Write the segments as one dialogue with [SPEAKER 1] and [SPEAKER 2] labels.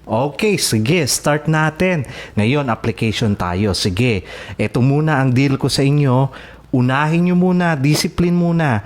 [SPEAKER 1] Okay, sige, start natin. Ngayon, application tayo. Sige, ito muna ang deal ko sa inyo. Unahin nyo muna, discipline muna.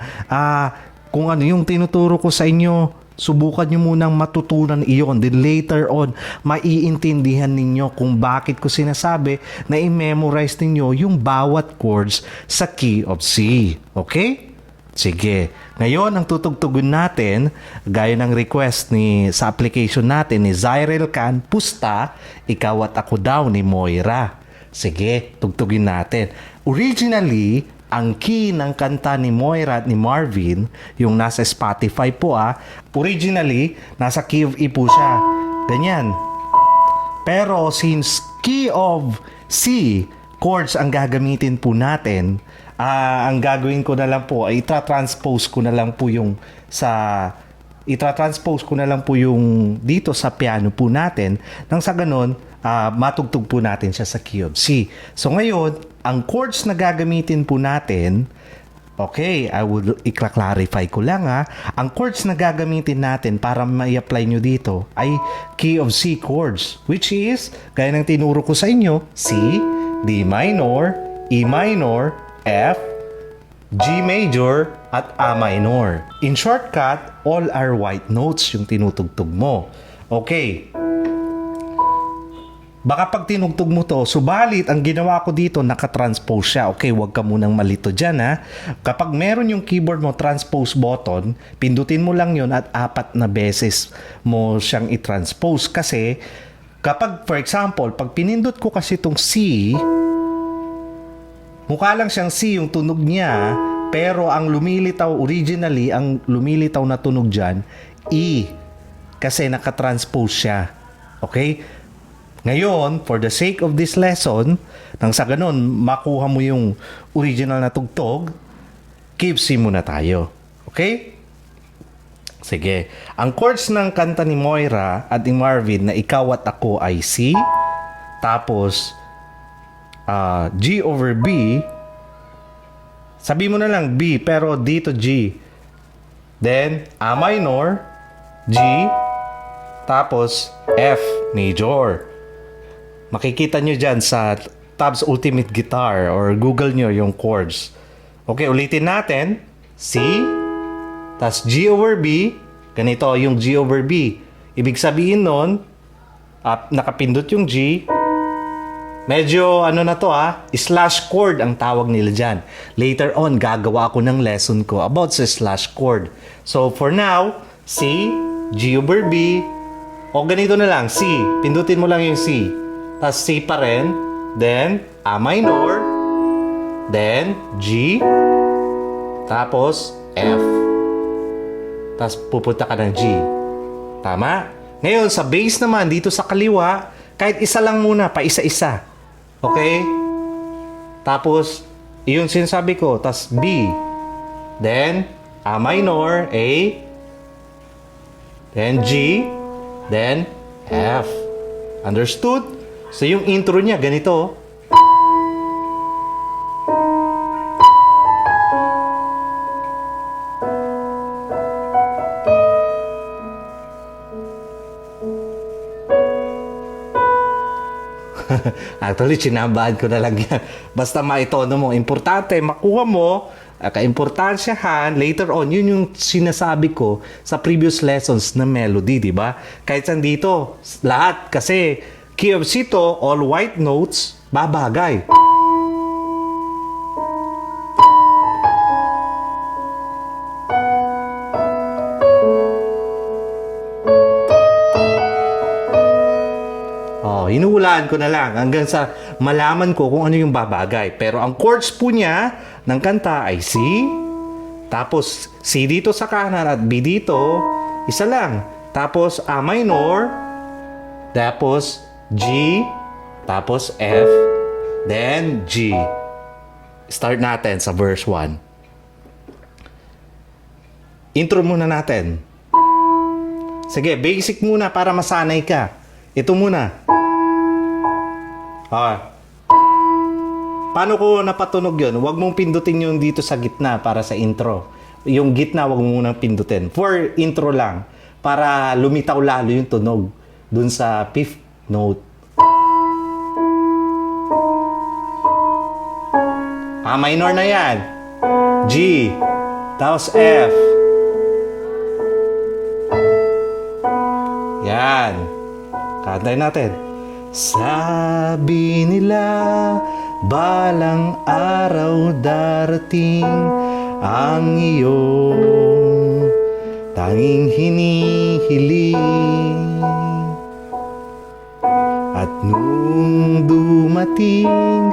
[SPEAKER 1] Kung ano yung tinuturo ko sa inyo, subukan nyo munang matutunan iyon. Then later on, maiintindihan ninyo kung bakit ko sinasabi na i-memorize ninyo yung bawat chords sa key of C. Okay? Sige. Ngayon, ang tutugtugon natin, gaya ng request sa application natin ni Zyrel Khan, Pusta, Ikaw at Ako Daw ni Moira. Sige, tugtugin natin. Originally, ang key ng kanta ni Moira at ni Marvin, yung nasa Spotify po originally, nasa key of E po siya. Ganyan. Pero since key of C chords ang gagamitin po natin, ang gagawin ko na lang po ay itra-transpose ko na lang po yung dito sa piano po natin nang sa ganun matugtog po natin siya sa key of C. So ngayon, ang chords na gagamitin po natin, okay, I will i-clarify ko lang ang chords na gagamitin natin para ma-apply nyo dito ay key of C chords, which is, gaya ng tinuro ko sa inyo, C, D minor, E minor, F, G major, at A minor. In shortcut, all are white notes yung tinutugtog mo. Okay. Baka pag tinugtog mo to, subalit ang ginawa ko dito, nakatranspose siya. Okay, huwag ka munang malito dyan Kapag meron yung keyboard mo, transpose button, pindutin mo lang yun at 4 na beses mo siyang i-transpose. Kasi, kapag, for example, pag pinindot ko kasi itong C, mukha lang siyang C yung tunog niya, pero ang lumilitaw originally, ang lumilitaw na tunog dyan, E. Kasi nakatranspose siya. Okay? Ngayon, for the sake of this lesson, nang sa ganun, makuha mo yung original na tugtog, key of C muna tayo. Okay? Sige. Ang chords ng kanta ni Moira at ni Marvin na Ikaw at Ako ay C, tapos G over B, sabi mo na lang B, pero dito G. Then, A minor, G, tapos F major. Makikita nyo dyan sa Tabs Ultimate Guitar or Google nyo yung chords. Okay, ulitin natin. C, tapos G over B, ganito yung G over B. Ibig sabihin nun, nakapindot yung G, medyo ano na to slash chord ang tawag nila dyan. Later on, gagawa ko ng lesson ko about sa slash chord. So for now, C, G over B, o ganito na lang, C, pindutin mo lang yung C. Tapos C pa rin, then A minor, then G, tapos F. Tapos pupunta ka ng G. Tama? Ngayon, sa bass naman, dito sa kaliwa, kahit isa lang muna, pa isa-isa. Okay? Tapos, yun sinasabi ko. Tapos B. Then, A minor, A. Then G. Then, F. Understood? So, yung intro niya, ganito. Actually, sinambahan ko na lang yan. Basta maitono mo. Importante, makuha mo, kaimportansyahan, later on, yun yung sinasabi ko sa previous lessons na melody, di ba? Kahit saan dito, lahat. Kasi, key of C to, all white notes, babagay. Hinuhulaan ko na lang hanggang sa malaman ko kung ano yung babagay. Pero ang chords po niya ng kanta ay C, tapos C dito sa kanan at B dito, isa lang. Tapos A minor, tapos G, tapos F, then G. Start natin sa verse 1. Intro muna natin. Sige, basic muna para masanay ka. Ito muna. Paano ko napatunog yun? Huwag mong pindutin yung dito sa gitna para sa intro. Yung gitna, huwag mo munang pindutin. For intro lang. Para lumitaw lalo yung tunog. dun sa fifth note. A minor na yan. G. Tapos F. Yan. Kantayin natin. Sabi nila, balang araw darating ang iyong tanging hinihiling. At nung dumating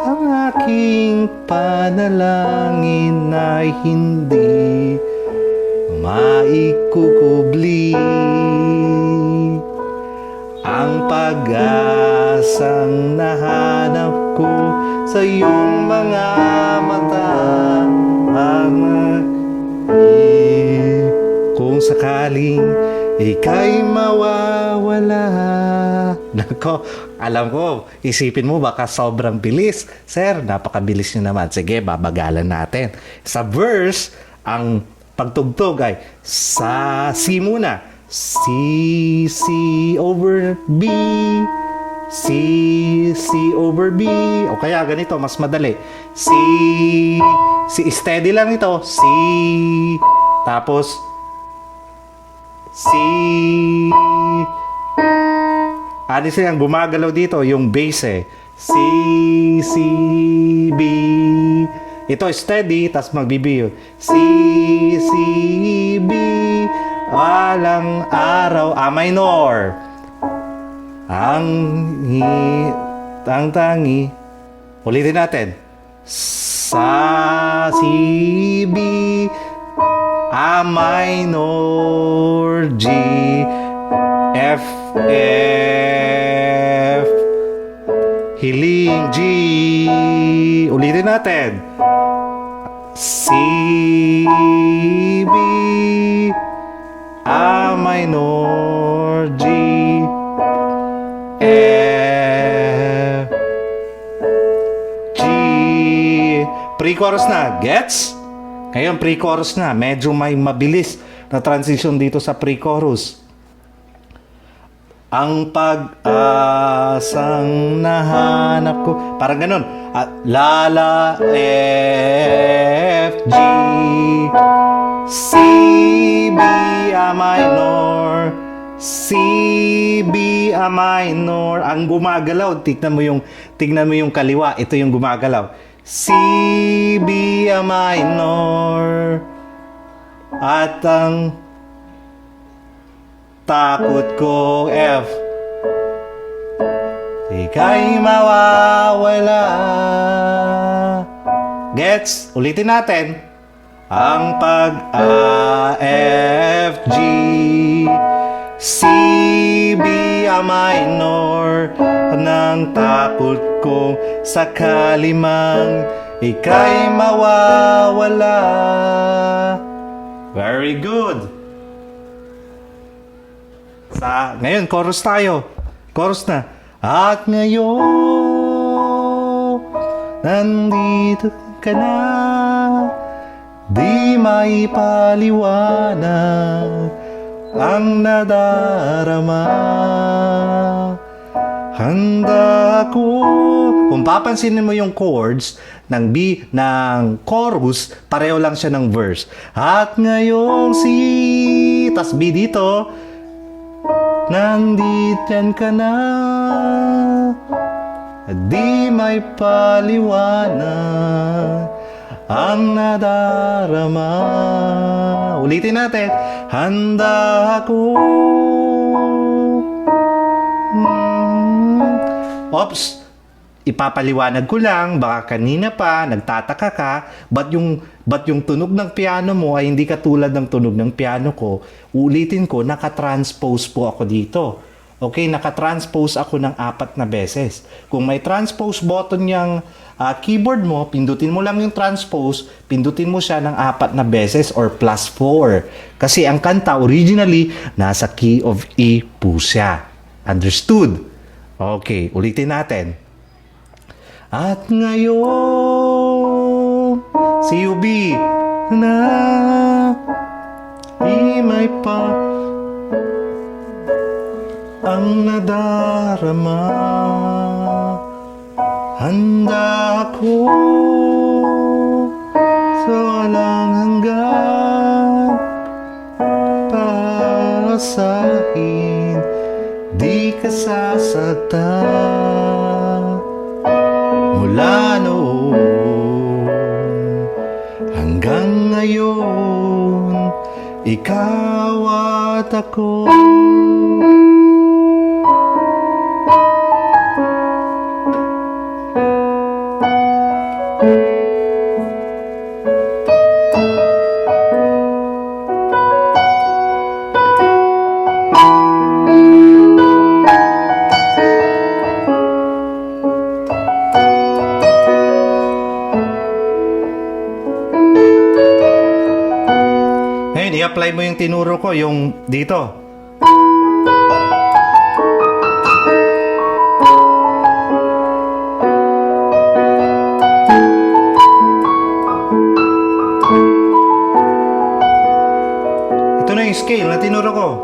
[SPEAKER 1] ang aking panalangin ay hindi maikukubli. Ang pag-asang nahanap ko sa iyong mga mata, kung sakaling ika'y mawawala. Nako, alam ko, isipin mo baka sobrang bilis. Sir, napakabilis nyo naman. Sige, babagalan natin. Sa verse, ang pagtugtog ay sa C muna. C over B, C over B, o kaya ganito, mas madali. C steady lang ito. C, tapos C, ano siya, gumagalaw dito, yung bass eh. C, B, ito steady, tapos magbibiyo. C, B, walang araw, A minor. Ang tangi. Ulitin natin. Sa, si, B, A minor, G, F, hiling, G. Ulitin natin. C, B, A minor, G, F, G. Pre-chorus na. Gets? Ngayon, pre-chorus na. Medyo may mabilis na transition dito sa pre-chorus. Ang pag-asang nahanap ko. Parang ganun. La, F, G, C, B, A minor, C, B, A minor. Ang gumagalaw, tignan mo yung kaliwa. Ito yung gumagalaw. C, B, A minor. At ang takot ko, F. Ika'y mawawala. Gets? Ulitin natin. Ang pag-A, F, G, C, B, A minor. Nang takot kong sakali mang ika'y mawawala. Very good. Ngayon, chorus tayo. Chorus na. At ngayon, nandito ka na, di maipaliwanag ang nadarama. Handa ako. Kung papansinin mo yung chords ng B, ng chorus, pareho lang siya ng verse. At ngayong tas B dito, nandito ka na, di may paliwanag ang nadarama. Ulitin natin. Handa ako. Oops, ipapaliwanag ko lang, baka kanina pa nagtataka ka, ba't yung tunog ng piano mo ay hindi katulad ng tunog ng piano ko. Ulitin ko, nakatranspose po ako dito. Okay, nakatranspose ako ng 4 na beses. Kung may transpose button yung keyboard mo, pindutin mo lang yung transpose, pindutin mo siya ng 4 na beses or +4. Kasi ang kanta originally, nasa key of E po siya. Understood? Okay, ulitin natin. At ngayon, CUB na di may ang nadarama. Handa ako sa walang hanggan, pasahin, di ka sasaktan. Mula noon hanggang ngayon, ikaw at ako. Ngayon, i-apply mo yung tinuro ko, yung dito. Ito na yung scale na tinuro ko.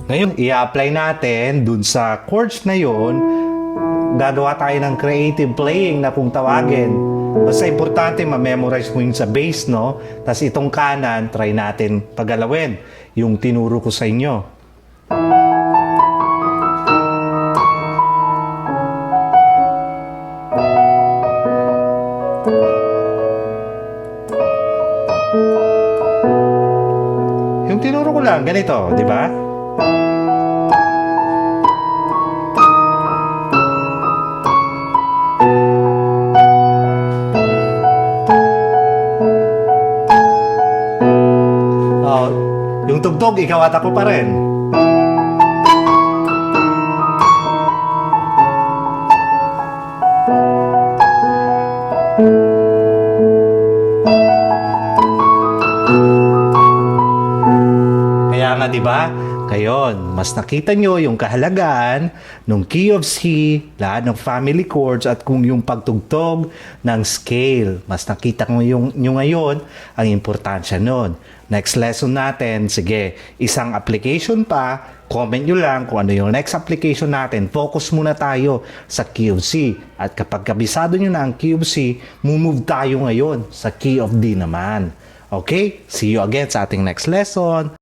[SPEAKER 1] Ngayon, i-apply natin dun sa chords na yon. Gagawa tayo ng creative playing na kung tawagin. Basta importante, ma-memorize mo yun sa bass, no? Tapos itong kanan, try natin pagalawin. Yung tinuro ko sa inyo. Yung tinuro ko lang, ganito, di ba? Yung tugtog, ikaw at ako pa rin. Kaya nga, di ba? Ngayon, mas nakita nyo yung kahalagaan ng key of C, lahat ng family chords at kung yung pagtugtog ng scale. Mas nakita nyo yung ngayon ang importansya nun. Next lesson natin, sige, isang application pa, comment nyo lang kung ano yung next application natin. Focus muna tayo sa key of C. At kapag kabisado nyo na ang key of C, move tayo ngayon sa key of D naman. Okay? See you again sa ating next lesson.